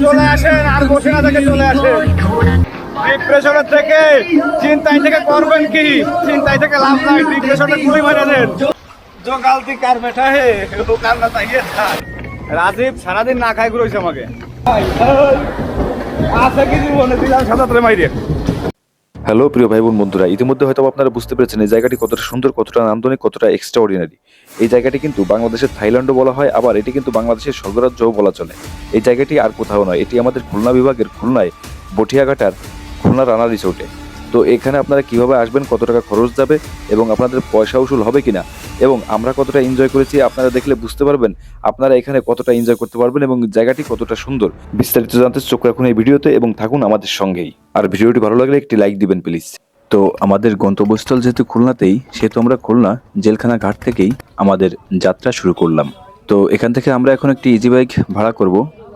চলে আসেন আর বসে না থেকে চলে আসেন। ডিপ্রেশনের থেকে চিন্তায় থেকে করবেন কি, চিন্তায় থেকে লাভ নাই, ডিপ্রেশনে গুলি মারা দেন। जो गलती कर बैठा है वो करना चाहिए था। রাজীব সারাদিন না খাই ঘুরেছে আমাকে আশা কি জীবনে দিলাম সাদাতে মাইরে। হ্যালো প্রিয় ভাই বোন বন্ধুরা, ইতিমধ্যে হয়তো আপনারা বুঝতে পেরেছেন এই জায়গাটি কতটা সুন্দর, কতটা নান্দনিক, কতটা এক্সট্রা অর্ডিনারি। এই জায়গাটি কিন্তু বাংলাদেশের থাইল্যান্ডও বলা হয়, আবার এটি কিন্তু বাংলাদেশের স্বর্গরাজ্যও বলা চলে। এই জায়গাটি আর কোথাও নয়, এটি আমাদের খুলনা বিভাগের খুলনায় বটিয়াঘাটার খুলনা রানা রিসোর্টে। তো এখানে আপনারা কিভাবে আসবেন, কত টাকা খরচ যাবে এবং আপনাদের পয়সা উসুল হবে কিনা এবং আমরা কতটা এনজয় করেছি আপনারা দেখলে বুঝতে পারবেন আপনারা এখানে কতটা এনজয় করতে পারবেন এবং জায়গাটি কতটা সুন্দর। বিস্তারিত জানতে চোখ রাখুন এই ভিডিওতে এবং থাকুন আমাদের সঙ্গেই। আর ভিডিওটি ভালো লাগলে একটি লাইক দিবেন প্লিজ। তো আমাদের গন্তব্যস্থল যেহেতু খুলনাতেই, সেহেতু আমরা খুলনা জেলখানা ঘাট থেকেই আমাদের যাত্রা শুরু করলাম। তো এখান থেকে আমরা এখন একটি ইজি বাইক ভাড়া করব,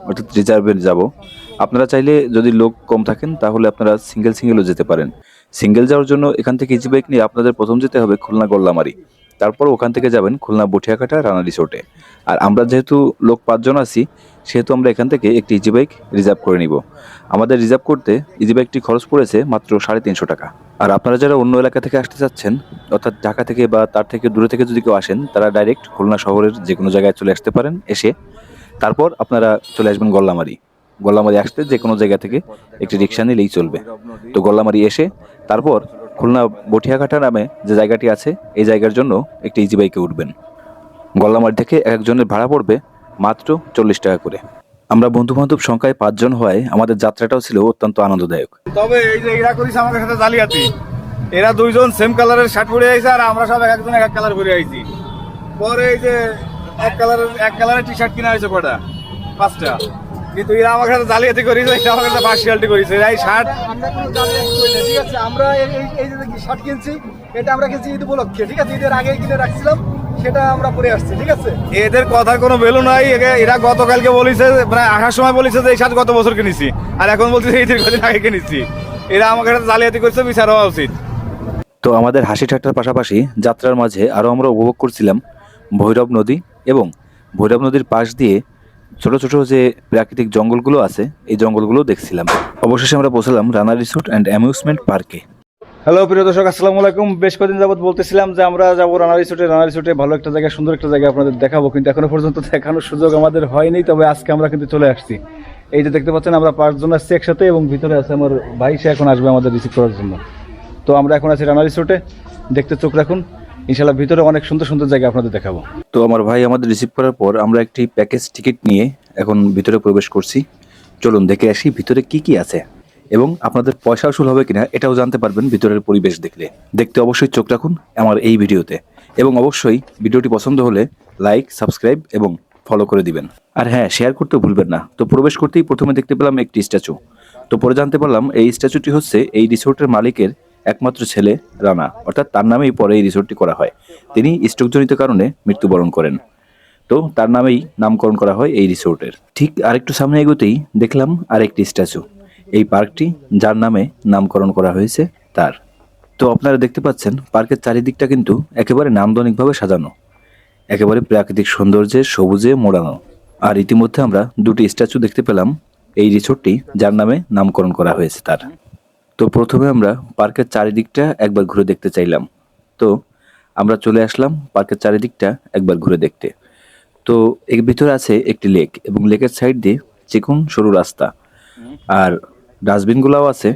অর্থাৎ রিজার্ভে যাব। আপনারা চাইলে যদি লোক কম থাকেন তাহলে আপনারা সিঙ্গেলও যেতে পারেন। সিঙ্গেল যাওয়ার জন্য এখান থেকে ইজি বাইক নিয়ে আপনাদের প্রথম যেতে হবে খুলনা গল্লামারি, তারপর ওখান থেকে যাবেন খুলনা বটিয়াঘাটা রানা রিসোর্টে। আর আমরা যেহেতু লোক 5 জন আছি, সেহেতু আমরা এখান থেকে একটি ইজি বাইক রিজার্ভ করে নিব। আমাদের রিজার্ভ করতে ইজি বাইকটি খরচ পড়েছে মাত্র 350 টাকা। আর আপনারা যারা অন্য এলাকা থেকে আসতে চাচ্ছেন, অর্থাৎ ঢাকা থেকে বা তার থেকে দূরে থেকে যদি কেউ আসেন, তারা ডাইরেক্ট খুলনা শহরের যে কোনো জায়গায় চলে আসতে পারেন। এসে তারপর আপনারা চলে আসবেন গল্লামারি আসতে যে কোনো জায়গা থেকে একটি রিক্সা নিলেই চলবে। তো গল্লামারি এসে তারপর খুলনা বটিয়াঘাটা নামে যে জায়গাটি আছে এই জায়গার জন্য একটি ইজি বাইকে উঠবেন। গল্লামারি থেকে একজনের ভাড়া পড়বে মাত্র 40 টাকা করে। আমরা বন্ধু বান্ধব সংখ্যায় 5 জন হওয়ায় আমাদের যাত্রাটাও ছিল অত্যন্ত আনন্দদায়ক। তবে এই যে এরা করিস আমাদের সাথে জালিয়াতি, এরা দুইজন সেম কালারের শার্ট পরে আইছে আর আমরা সব একজন এক কালার পরে আইছি। পরে এই যে এক কালারের টি শার্ট কিনা হয়েছে কটা, 5টা, কিন্তু এরা আমার সাথে জালিয়াতি করেছে, এরা আমার সাথে পার্সিয়ালিটি করেছে। এই শার্ট আমরা কোনো জালিয়াতি করি না, ঠিক আছে? আমরা এই যে শার্ট কিনছি, এটা আমরা কিনছি ঈদ উপলক্ষে, ঠিক আছে? ঈদের আগে কিনে রাখছিলাম, সেটা আমরা পরে আসছি, ঠিক আছে? এদের কথার কোনো ভ্যালু নাই। এরা গতকালকে বলেছে, প্রায় আসার সময় বলেছে যে এই শার্ট গত বছর কিনেছি, আর এখন বলছে ঈদের কদিন আগে কিনেছি। এরা আমাকে সাথে জালিয়াতি করছে, বিচার হওয়া উচিত। তো আমাদের হাসি ঠাট্টার পাশাপাশি যাত্রার মাঝে আরও আমরা উপভোগ করছিলাম ভৈরব নদী এবং ভৈরব নদীর পাশ দিয়ে ছোট ছোট যে প্রাকৃতিক জঙ্গলগুলো আছে এই জঙ্গলগুলো দেখছিলাম। অবশেষে আমরা পৌঁছলাম রানা রিসোর্ট অ্যান্ড অ্যামিউজমেন্ট পার্কে। হ্যালো প্রিয় দর্শক, আসসালামু আলাইকুম। বেশ কদিন যাবত বলতেছিলাম যে আমরা যাবো রানা রিসোর্টে ভালো একটা জায়গা, সুন্দর একটা জায়গা আপনাদের দেখাবো, কিন্তু এখনো পর্যন্ত দেখানোর সুযোগ আমাদের হয়নি। তবে আজকে আমরা কিন্তু চলে আসছি। এই যে দেখতে পাচ্ছেন আমরা 5 জন আসছি একসাথে এবং ভিতরে আছে আমার ভাই, সে এখন আসবে আমাদের রিসিভ করার জন্য। তো আমরা এখন আছি রানা রিসোর্টে, দেখতে চোখ রাখুন, ইনশাল্লাহ ভিতরে অনেক সুন্দর সুন্দর জায়গা আপনাদের দেখাবো। তো আমার ভাই আমাদের রিসিভ করার পর আমরা একটি প্যাকেজ টিকিট নিয়ে এখন ভিতরে প্রবেশ করছি। চলুন দেখে আসি ভিতরে কি কি আছে এবং আপনাদের পয়সা উসুল হবে কিনা এটাও জানতে পারবেন ভিতরের পরিবেশ দেখতে অবশ্যই চোখ রাখুন আমার এই ভিডিওতে এবং অবশ্যই ভিডিওটি পছন্দ হলে লাইক, সাবস্ক্রাইব এবং ফলো করে দিবেন। আর হ্যাঁ, শেয়ার করতে ভুলবেন না। তো প্রবেশ করতেই প্রথমে দেখতে পেলাম একটি স্ট্যাচু। তো পরে জানতে পারলাম এই স্ট্যাচুটি হচ্ছে এই রিসোর্টের মালিকের একমাত্র ছেলে রানা, অর্থাৎ তার নামেই পরে এই রিসোর্টটি করা হয়। তিনি স্ট্রোকজনিত কারণে মৃত্যুবরণ করেন, তো তার নামেই নামকরণ করা হয় এই রিসোর্টের। ঠিক আরেকটু সামনে এগোতেই দেখলাম আরেকটি স্ট্যাচু, এই পার্কটি যার নামে নামকরণ করা হয়েছে তার। তো আপনারা দেখতে পাচ্ছেন পার্কের চারিদিকটা কিন্তু একেবারে নান্দনিকভাবে সাজানো, একেবারে প্রাকৃতিক সৌন্দর্যে সবুজে মোড়ানো। আর ইতিমধ্যে আমরা 2টি স্ট্যাচু দেখতে পেলাম এই রিসোর্টটি যার নামে নামকরণ করা হয়েছে তার। তো প্রথমে আমরা পার্কের চারিদিকটা একবার ঘুরে দেখতে চাইলাম। তো আমরা চলে আসলাম পার্কের চারিদিকটা একবার ঘুরে দেখতে। তো এর ভিতরে আছে একটি লেক এবং লেকের সাইড দিয়ে চিকন সরু রাস্তা, আর ডাস্টবিনগুলোও আছে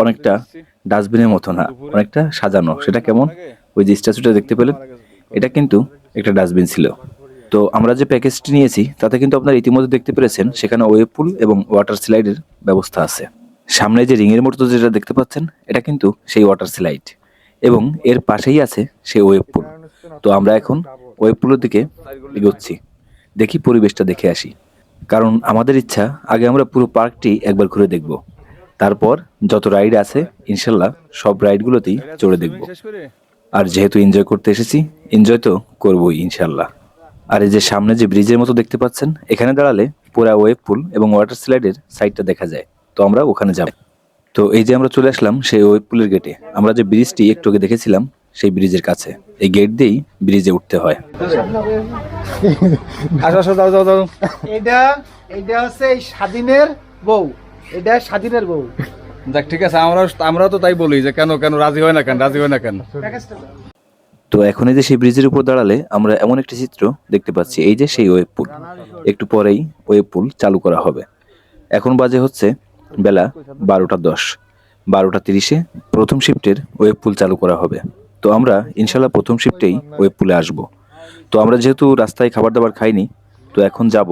অনেকটা ডাস্টবিনের মতো না, অনেকটা সাজানো। সেটা কেমন, ওই যে স্ট্যাচুটা দেখতে পেলেন, এটা কিন্তু একটা ডাস্টবিন ছিল। তো আমরা যে প্যাকেজটি নিয়েছি তাতে কিন্তু আপনারা ইতিমধ্যে দেখতে পেরেছেন সেখানে ওয়েভ পুল এবং ওয়াটার স্লাইডের ব্যবস্থা আছে। সামনে যে রিংয়ের মতো যেটা দেখতে পাচ্ছেন এটা কিন্তু সেই ওয়াটার স্লাইড এবং এর পাশেই আছে সেই ওয়েভ পুল। তো আমরা এখন ওয়েভ পুলের দিকে এগোচ্ছি, দেখি পরিবেশটা দেখে আসি, কারণ আমাদের ইচ্ছা আগে আমরা পুরো পার্কটি একবার ঘুরে দেখব, তারপর যত রাইড আছে ইনশাল্লাহ সব রাইডগুলোতেই চড়ে দেখব। আর যেহেতু এনজয় করতে এসেছি, এনজয় তো করবোই ইনশাল্লাহ। আর এই যে সামনে যে ব্রিজের মতো দেখতে পাচ্ছেন, এখানে দাঁড়ালে পুরা ওয়েভ পুল এবং ওয়াটার স্লাইডের সাইডটা দেখা যায়। তো আমরা ওখানে যাব। তো এই যে আমরা চলে আসলাম সেই ওয়েভ পুলের গেটে। আমরা যে ব্রিজটি একটু আগে দেখেছিলাম সেই ব্রিজের কাছে। এই গেট দিয়েই ব্রিজে উঠতে হয়। আসো আসো, যাও যাও যাও। এটা এটা হচ্ছে এই স্বাধীনের বউ, এটা স্বাধীনের বউ। দেখ ঠিক আছে, আমরাও তো তাই বলি যে কেন কেন রাজি হয় না কেন, রাজি হয় না কেন। তো এখন এই যে সেই ব্রিজের উপর দাঁড়ালে আমরা এমন একটি চিত্র দেখতে পাচ্ছি, এই যে সেই ওয়েব পুল। একটু পরেই ওয়েব পুল চালু করা হবে। এখন বাজে হচ্ছে বেলা 12:10, 12:30-এ প্রথম শিফটের ওয়েব পুল চালু করা হবে। তো আমরা ইনশাল্লাহ প্রথম শিফটেই ওয়েব পুলে আসব। তো আমরা যেহেতু রাস্তায় খাবার দাবার খাইনি, তো এখন যাব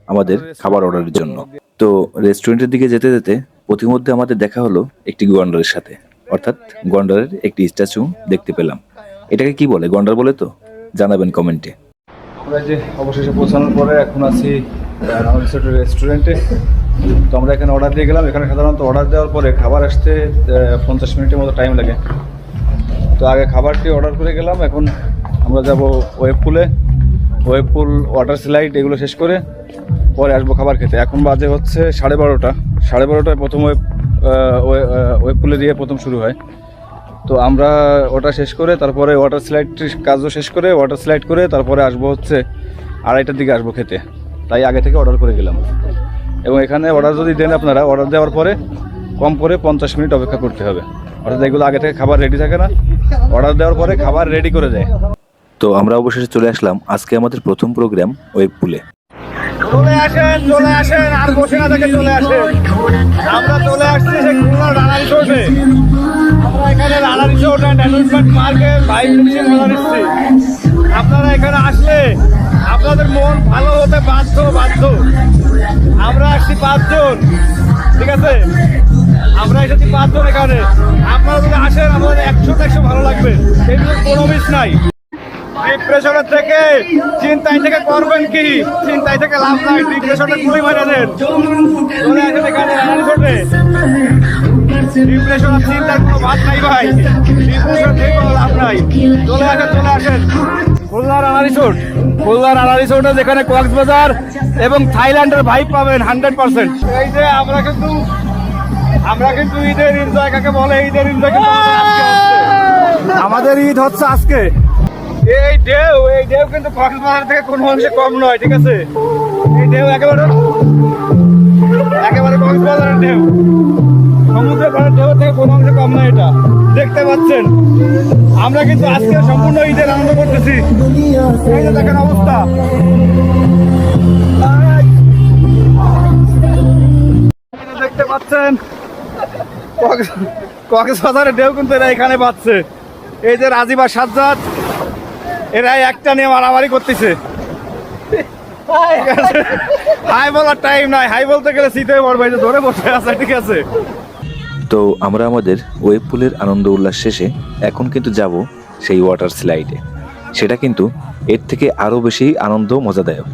আমাদের খাবার অর্ডারের জন্য। তো রেস্টুরেন্টের দিকে যেতে যেতে প্রতিমধ্যে আমাদের দেখা হলো একটি গন্ডারের সাথে, অর্থাৎ গন্ডারের একটি স্ট্যাচু দেখতে পেলাম। এটাকে কি বলে, গন্ডার বলে তো? জানাবেন কমেন্টে। আমরা যে অবশেষে পৌঁছানোর পরে এখন আছি রিসোর্টের রেস্টুরেন্টে। তো আমরা এখানে অর্ডার দিয়ে গেলাম। এখানে সাধারণত অর্ডার দেওয়ার পরে খাবার আসতে 50 মিনিটের মতো টাইম লাগে। তো আগে খাবারটি অর্ডার করে গেলাম। এখন আমরা যাব ওয়েব পুলে, ওয়েব পুল, ওয়াটার স্লাইড এগুলো শেষ করে পরে আসবো খাবার খেতে। এখন বাজে হচ্ছে 12:30। 12:30টায় প্রথম ওয়েব পুলে দিয়ে প্রথম শুরু হয়। তো আমরা ওটা শেষ করে তারপরে ওয়াটার স্লাইডটির কাজও শেষ করে ওয়াটার স্লাইড করে তারপরে আসবো হচ্ছে 2:30টার দিকে আসবো খেতে। তাই আগে থেকে অর্ডার করে গেলাম। এবং এখানে অর্ডার যদি দেন আপনারা, অর্ডার দেওয়ার পরে কম করে 50 মিনিট অপেক্ষা করতে হবে। অর্থাৎ এগুলো আগে থেকে খাবার রেডি থাকে না, অর্ডার দেওয়ার পরে খাবার রেডি করে দেয়। তো আমরা অবশেষে চলে আসলাম আজকে আমাদের প্রথম প্রোগ্রাম ওয়েব পুলে। চলে আসেন আর বসে না থেকে চলে আসেন। আমরা চলে আসছি সেই খুলনা রানা রিসোর্টে। আমরা এখানে রানা রিসোর্ট অ্যান্ড অ্যামিউজমেন্ট পার্কে বাইক নিয়ে মজা নিচ্ছি। আপনারা এখানে আসলে আপনাদের মন ভালো হতে বাধ্য। আমরা আসছি 5 জন, ঠিক আছে? আমরা এসেছি 5 জন এখানে। আপনারা যদি আসেন আমাদের 100 ভালো লাগবে, এগুলো কোনো মিস নাই। ডিপ্রেশনের থেকে চিন্তায় থেকে করবেন কি, চিন্তায় থেকে লাভ নাই, ডিপ্রেশনে গুলি মারা দেন। চলে আসেন এখানে রানা রিসোর্টে। ডিপ্রেশন আর চিন্তার কোনো বাদ নাই ভাই, ডিপ্রেশন থেকে কোনো লাভ নাই। চলে আসেন খুলনা রানা রিসোর্ট। খুলনা রানা রিসোর্টে যেখানে কক্সবাজার এবং থাইল্যান্ডের ভাইব পাবেন 100%। এই যে আমরা কিন্তু ঈদের এনজয় কাকে বলে, ঈদের এনজয় কিন্তু আমাদের ঈদ হচ্ছে আজকে। এই ঢেউ কিন্তু কক্সবাজার থেকে কোনো অংশে কম নয়, ঠিক আছে? এই ঢেউ একেবারে কক্সবাজারের ঢেউ, সমুদ্রের পাড়ের ঢেউ থেকে কোনো অংশে কম নয়। এটা দেখতে পাচ্ছেন। আমরা কিন্তু আজকে সম্পূর্ণ ঈদের আনন্দ করতেছি। এই যে দেখেন অবস্থা, দেখতে পাচ্ছেন কক্সবাজারের ঢেউ কিন্তু এরা এখানে পাচ্ছে। এই যে রাজীব আর সাজ্জাদ, এরা একটা নিয়ে মারামারি করতেছে। হাই বলার টাইম নাই, হাই বলতে গেলে শীতে পড়বে, ধরে বসে আছে, ঠিক আছে? তো আমরা আমাদের ওয়েব পুলের আনন্দ উল্লাস শেষে এখন কিন্তু যাব সেই ওয়াটার স্লাইডে। সেটা কিন্তু এর থেকে আরও বেশি আনন্দ মজাদায়ক।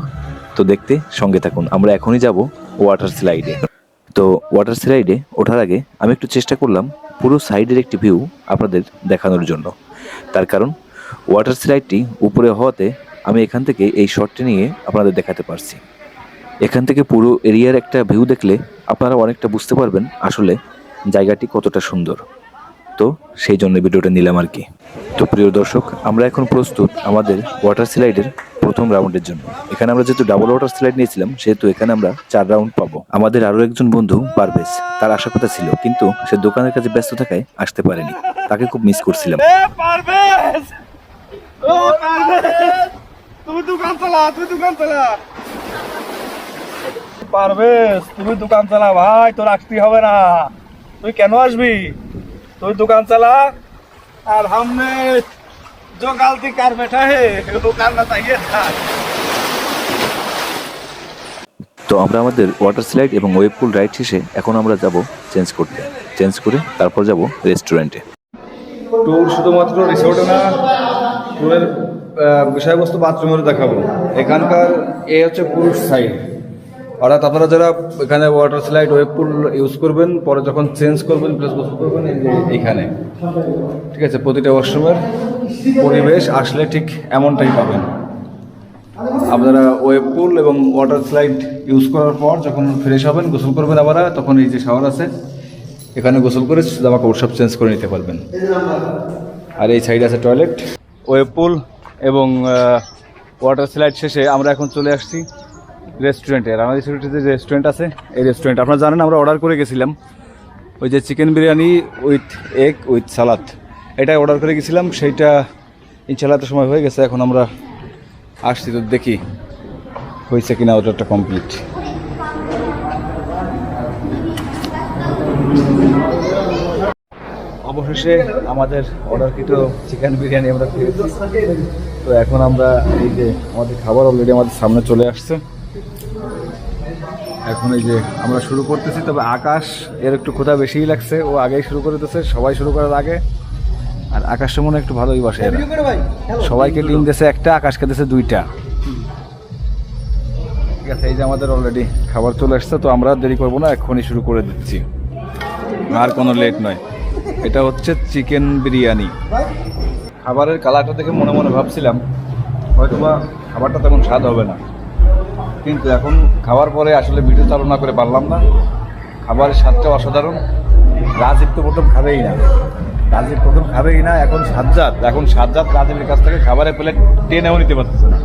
তো দেখতে সঙ্গে থাকুন। আমরা এখনই যাব ওয়াটার স্লাইডে। তো ওয়াটার স্লাইডে ওঠার আগে আমি একটু চেষ্টা করলাম পুরো সাইডের একটি ভিউ আপনাদের দেখানোর জন্য। তার কারণ ওয়াটার স্লাইডটি উপরে হওয়াতে আমি এখান থেকে এই শটটি নিয়ে আপনাদের দেখাতে পারছি। এখান থেকে পুরো এরিয়ার একটা ভিউ দেখলে আপনারা অনেকটা বুঝতে পারবেন আসলে জায়গাটি কতটা সুন্দর। তো সেই জন্য ভিডিওটা নিলাম আর কি। তো প্রিয় দর্শক, আমরা এখন প্রস্তুত আমাদের ওয়াটার স্লাইডের প্রথম রাউন্ডের জন্য। এখানে আমরা যেহেতু ডাবল ওয়াটার স্লাইড নিয়েছিলাম, সেহেতু এখানে আমরা 4 রাউন্ড পাবো। আমাদের আরও একজন বন্ধু পারভেজ, তার আসার কথা ছিল, কিন্তু সে দোকানের কাছে ব্যস্ত থাকায় আসতে পারেনি। তাকে খুব মিস করছিলাম। তুমি দোকান চালা পারভেজ, তুমি দোকান চালা ভাই, তোর আসতে হবে না। তুই কেন আসবি? তুই দোকান চালা আর हमने जो गलती कर बैठा है वो करना चाहिए था। তো আমরা আমাদের ওয়াটার স্লাইড এবং ওয়েব পুল রাইড শেষে এখন আমরা যাব চেঞ্জ করে তারপর যাব রেস্টুরেন্টে। ট্যুর শুধুমাত্র রিসোর্টে না, ট্যুরের বিষয়বস্তু বাথরুমেরও দেখাবো। এখানকার হচ্ছে পুরুষ সাইড, অর্থাৎ আপনারা যারা এখানে ওয়াটার স্লাইড ওয়েব পুল ইউজ করবেন, পরে যখন চেঞ্জ করবেন প্লাস গোসল করবেন, এই যে এইখানে, ঠিক আছে? প্রতিটা ওয়াশরুমের পরিবেশ আসলে ঠিক এমনটাই পাবেন। আপনারা ওয়েব পুল এবং ওয়াটার স্লাইড ইউজ করার পর যখন ফ্রেশ হবেন, গোসল করবেন আবার, তখন এই যে শাওয়ার আছে, এখানে গোসল করে জামা কাপড় সব চেঞ্জ করে নিতে পারবেন। আর এই সাইডে আছে টয়লেট, ওয়েব পুল এবং ওয়াটার স্লাইড শেষে আমরা এখন চলে আসছি রেস্টুরেন্টে। রানাদি সিটিতে যে রেস্টুরেন্ট আছে এই রেস্টুরেন্ট আপনারা জানেন আমরা অর্ডার করে গেছিলাম ওই যে chicken biryani with egg with salad, এটা অর্ডার করে গেছিলাম, সেইটা ইনশাল্লাহ তো সময় হয়ে গেছে। এখন আমরা আসছি তো দেখি হয়েছে কিনা অর্ডারটা কমপ্লিট। অবশেষে আমাদের অর্ডারকৃত চিকেন বিরিয়ানি আমরা পেয়েছি। তো এখন আমরা এই যে আমাদের খাবার অলরেডি আমাদের সামনে চলে আসছে, এখন এই যে আমরা শুরু করতেছি। তবে আকাশ এর একটু ক্ষুধা বেশিই লাগছে, ও আগেই শুরু করে দিতেছে, সবাই শুরু করার আগে। আর আকাশের মনে একটু ভালোই বাসে এরা, সবাইকে ডিম দিয়েছে একটা, আকাশকে দিয়েছে দুইটা। ঠিক আছে, এই যে আমাদের অলরেডি খাবার চলে আসছে, তো আমরা দেরি করবো না, এখনই শুরু করে দিচ্ছি, আর কোনো লেট নয়। এটা হচ্ছে চিকেন বিরিয়ানি। খাবারের কালারটা দেখে মনে মনে ভাবছিলাম হয়তোবা খাবারটা তেমন স্বাদ হবে না, কিন্তু এখন খাওয়ার পরে আসলে ভিডিও চালু না করে পারলাম না। খাবারের স্বাদটা অসাধারণ। রাজীব তো প্রথম খাবেই না, এখন সাজ্জাদ রাজীবের কাছ থেকে খাবারের প্লেট টেনেও নিতে পারতেছে না।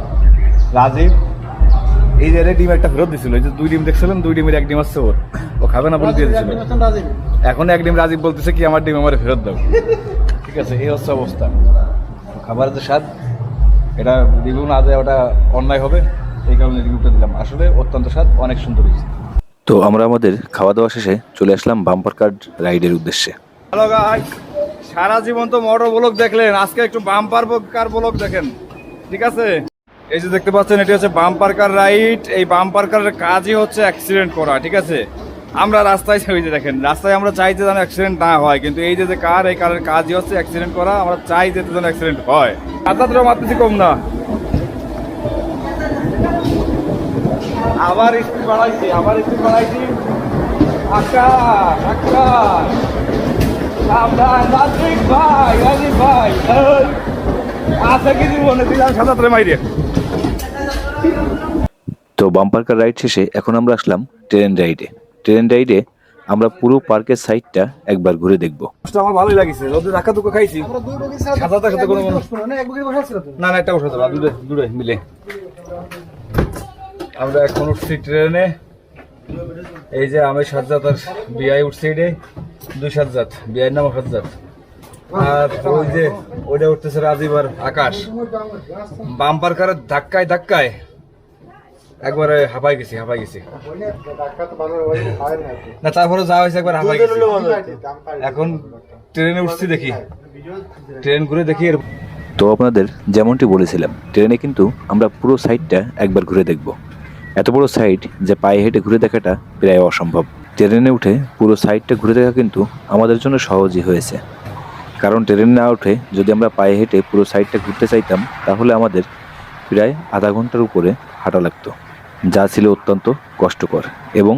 রাজীব এই যে ডিম একটা ফেরত দিছিল, এই যে 2 ডিম দেখছিলেন, 2 ডিমের 1 ডিম আছে ওর, ও খাবে না বলে দিয়ে দিয়েছিল। এখন 1 ডিম রাজীব বলতেছে কি আমার ডিম আমার ফেরত দাও। ঠিক আছে, এই হচ্ছে অবস্থা। খাবারের যে স্বাদ, এটা রিভিউ না দেয় ওটা অন্যায় হবে, এই কারণে রিভিউটা দিলাম। আসলে অত্যন্ত স্বাদ, অনেক সুন্দর হয়েছে। তো আমরা আমাদের খাওয়া দাওয়া শেষে চলে আসলাম বাম্পার কার রাইডের উদ্দেশ্যে। হ্যালো গাইস, সারা জীবন তো মোটর ব্লগ দেখলেন, আজকে একটু বাম্পার কার ব্লগ দেখেন। ঠিক আছে, এই যে দেখতে পাচ্ছেন এটি হচ্ছে বাম্পার কার রাইড। এই বাম্পার কারের কাজই হচ্ছে অ্যাক্সিডেন্ট করা। ঠিক আছে, আমরা রাস্তায় ওই যে দেখেন, রাস্তায় আমরা চাই যে যেন অ্যাক্সিডেন্ট না হয়, কিন্তু এই যে কার, এই কারের কাজই হচ্ছে অ্যাক্সিডেন্ট করা। আমরা চাই যে যেন অ্যাক্সিডেন্ট হয়। আদাতটা মারতেছি কম না, আবার স্পিড বাড়াইছি। আকাশ সাবধান, রাজীব ভাই আছে কি জীবনে দিলাম সাদাতরে মাইরে। তো বাম্পার কার রাইড শেষে এখন আমরা আসলাম ট্রেন রাইডে আমরা পুরো পার্কের সাইডটা একবার ঘুরে দেখব। আমার ভালোই লাগিছে, রোদে ধাক্কা ধুক্কা খাইছি। সাদাটার সাথে কোনো না একটা বসাতে পারবো, দূরে মিলে। আমরা এখন উঠছি ট্রেনে, এই যে আমি সাজ্জাদ আর বিআই উঠছি, এটাই 2 সাজ্জাদ, বিআইয়ের নাম সাজ্জাদ। আর ওই যে ওইটা উঠতেছে রাজীব আর আকাশ। বাম্পার কারের ধাক্কায় একবারে হাঁপাই গেছি না, তারপরে যা হয়েছে একবার হাঁপাই গেছি। এখন ট্রেনে উঠছি, দেখি ট্রেন ঘুরে দেখি। তো আপনাদের যেমনটি বলেছিলাম, ট্রেনে কিন্তু আমরা পুরো সাইডটা একবার ঘুরে দেখব। এত বড় সাইড যে পায়ে হেঁটে ঘুরে দেখাটা প্রায় অসম্ভব। ট্রেনে উঠে পুরো সাইডটা ঘুরে দেখা কিন্তু আমাদের জন্য সহজই হয়েছে, কারণ ট্রেনে না উঠে যদি আমরা পায়ে হেঁটে পুরো সাইডটা ঘুরতে চাইতাম তাহলে আমাদের প্রায় আধা ঘন্টার উপরে হাঁটা লাগতো, যা ছিল অত্যন্ত কষ্টকর এবং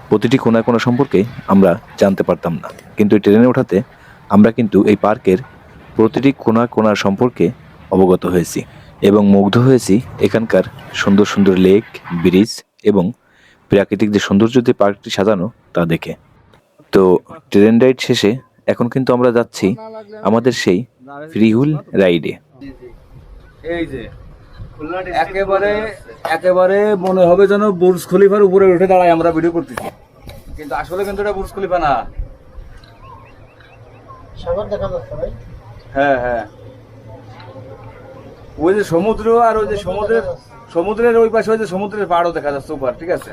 প্রতিটি কোণা সম্পর্কে আমরা জানতে পারতাম না। কিন্তু ট্রেনে ওঠাতে আমরা কিন্তু এই পার্কের প্রতিটি কোণা সম্পর্কে অবগত হয়েছি এবং মুগ্ধ হয়েছি এখানকার সুন্দর সুন্দর লেক, ব্রিজ এবং প্রাকৃতিক যে সৌন্দর্য দিয়ে পার্কটি সাজানো তা দেখে। তো ট্রেন রাইড শেষে এখন কিন্তু আমরা যাচ্ছি আমাদের সেই ফ্রিহুইল রাইডে। এই যে একেবারে মনে হবে যেন বুর্জ খলিফার উপরে উঠে দাঁড়ায় আমরা ভিডিও করতেছি, কিন্তু আসলে কিন্তু এটা বুর্জ খলিফা না। সাগর দেখা যাচ্ছে ভাই। হ্যাঁ, ওই যে সমুদ্র, আর ওই যে সমুদ্রের ওই পাশে ওই যে সমুদ্রের পাড়ও দেখা যাচ্ছে উপর। ঠিক আছে,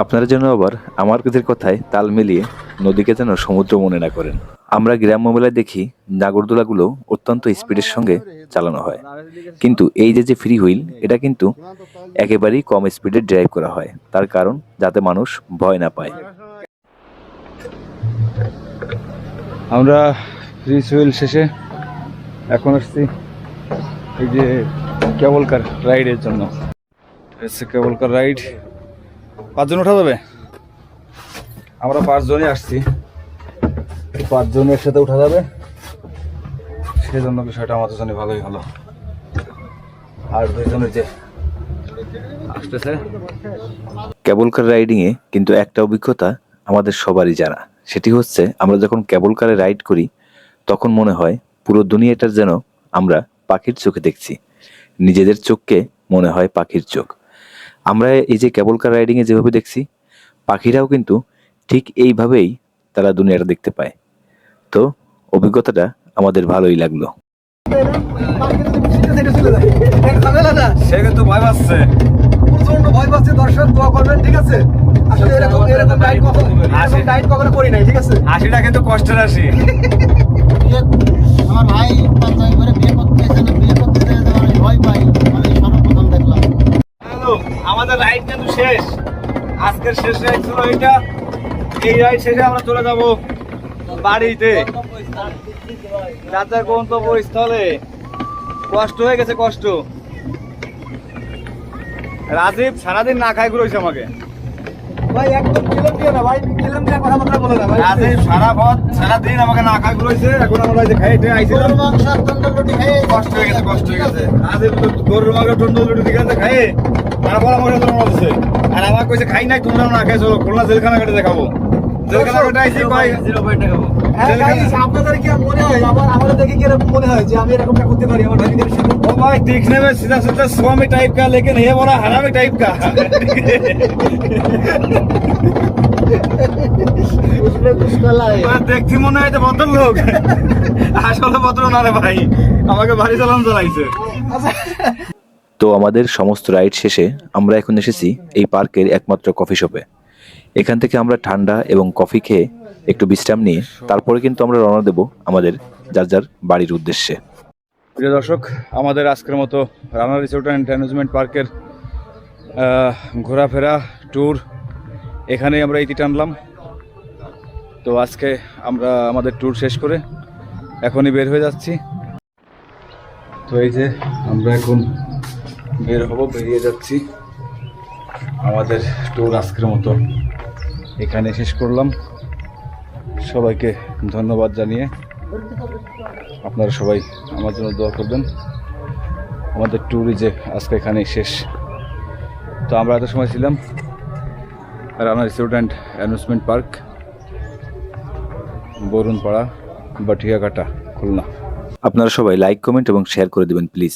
আপনারা যেন আবার আমার কাছের কথায় তাল মিলিয়ে নদীকে যেন সমুদ্র মনে না করেন। আমরা গ্রাম্য মেলায় দেখি নাগরদোলাগুলো অত্যন্ত স্পিডের সঙ্গে চালানো হয়, কিন্তু এই যে ফ্রি হুইল, এটা কিন্তু একেবারেই কম স্পিডে ড্রাইভ করা হয়, তার কারণ যাতে মানুষ ভয় না পায়। আমরা ফ্রি হুইল শেষে এখন আসছি এই যে কেবল কার রাইডের জন্য। কেবল কার রাইড 5 জন ওঠা যাবে, আমরা 5 জনই আসছি, 5 জন একসাথে উঠা যাবে, সেজন্য বিষয়টা আমাদের জন্য ভালোই হলো। আর 2 জনের যে আসতেছে কেবল কার রাইডিংয়ে কিন্তু একটা অভিজ্ঞতা আমাদের সবারই জানা, সেটি হচ্ছে আমরা যখন কেবল কারে রাইড করি তখন মনে হয় পুরো দুনিয়াটার যেন আমরা পাখির চোখে দেখছি, নিজেদের চোখকে মনে হয় পাখির চোখ। আমরা এই যে কেবল কার রাইডিংয়ে যেভাবে দেখছি, পাখিরাও কিন্তু ঠিক এইভাবেই তারা দুনিয়াটা দেখতে পায়। তো অভিজ্ঞতাটা আমাদের ভালোই লাগলো। সে কিন্তু ভয় পাচ্ছে। প্রচন্ড ভয় পাচ্ছে, দর্শক দোয়া করবেন, ঠিক আছে? আসলে এরকম রাইড কখনো করি নাই, ঠিক আছে? হাসিটা কিন্তু কষ্টের হাসি। আমার ভাই পাঞ্জাবি করে বিয়ে করতে এসেছিল, বিয়ে করতে যেতে আমি ভয় পাই, আমি সর্বপ্রথম দেখলাম। হ্যালো, আমাদের রাইড কিন্তু শেষ। আজকের শেষ রাইড ছিল এটা। এই রাইড শেষে আমরা চলে যাব বাড়িতে, যাত্রার গন্তব্যস্থলে। কষ্ট হয়ে গেছে, কষ্ট। রাজীব সারাদিন না খাই ঘুরেছে আমাকে। ভাই একদম ফিল্ম দিয়ে না ভাই, ফিল্ম দিয়ে কথাবার্তা বলে না ভাই। রাজীব সারাদিন আমাকে না খাই ঘুরেছে। এখন আমরা এই যে খাই আইছিলাম, গরুর মাংস আর তন্দুর রুটি খেয়ে কষ্ট হয়ে গেছে, কষ্ট হয়ে গেছে। রাজীব তো গরুর মাংস টন্ডল রুটি ঠিক আছে খাই, তারপর আমার সাথে বলছে, আর আমার কইছে খাই নাই, তোমরা না খাই, চলো খুলনা জেলখানা কাটে দেখাবো। জেলখানা কাটে আইছি ভাই, 0 পয়েন্ট দেখাবো। হ্যাঁ guys, আপনাদের কি আর মনে হয়, আমাদের দেখে কি এরকম মনে হয় যে আমি এরকমটা করতে পারি আমার ভাইদের সাথে? ओ भाई दिखने में सीधा सीधा स्वामी टाइप का, लेकिन ये बड़ा हरामी टाइप का। उसमें कुछ कला है। मैं देखती মনে হয় ভদ্র লোক, আসলে ভদ্র না রে ভাই, আমাকে বাড়ি চালান চালাইছে। তো আমাদের সমস্ত রাইড শেষে আমরা এখন এসেছি এই পার্কের একমাত্র কফি শপে। এখান থেকে আমরা ঠান্ডা এবং কফি খেয়ে একটু বিশ্রাম নিয়ে তারপরে কিন্তু আমরা রওনা দেব আমাদের যার যার বাড়ির উদ্দেশ্যে। প্রিয় দর্শক, আমাদের আজকের মতো রানা রিসোর্ট অ্যান্ড অ্যামিউজমেন্ট পার্কের ঘোরাফেরা ট্যুর এখানেই আমরা ইতি টানলাম। তো আজকে আমরা আমাদের ট্যুর শেষ করে এখনই বের হয়ে যাচ্ছি। তো এই যে আমরা এখন বের হব, বেরিয়ে যাচ্ছি। আমাদের ট্যুর আজকের মতো এখানে শেষ করলাম। সবাইকে ধন্যবাদ জানিয়ে আপনারা সবাই আমার জন্য দোয়া করবেন। আমাদের ট্যুরই যে আজকে এখানেই শেষ। তো আমরা এত সময় ছিলাম Rana resort and amusement park, Barunpara, Batiaghata, Khulna. আপনারা সবাই লাইক, কমেন্ট এবং শেয়ার করে দেবেন প্লিজ।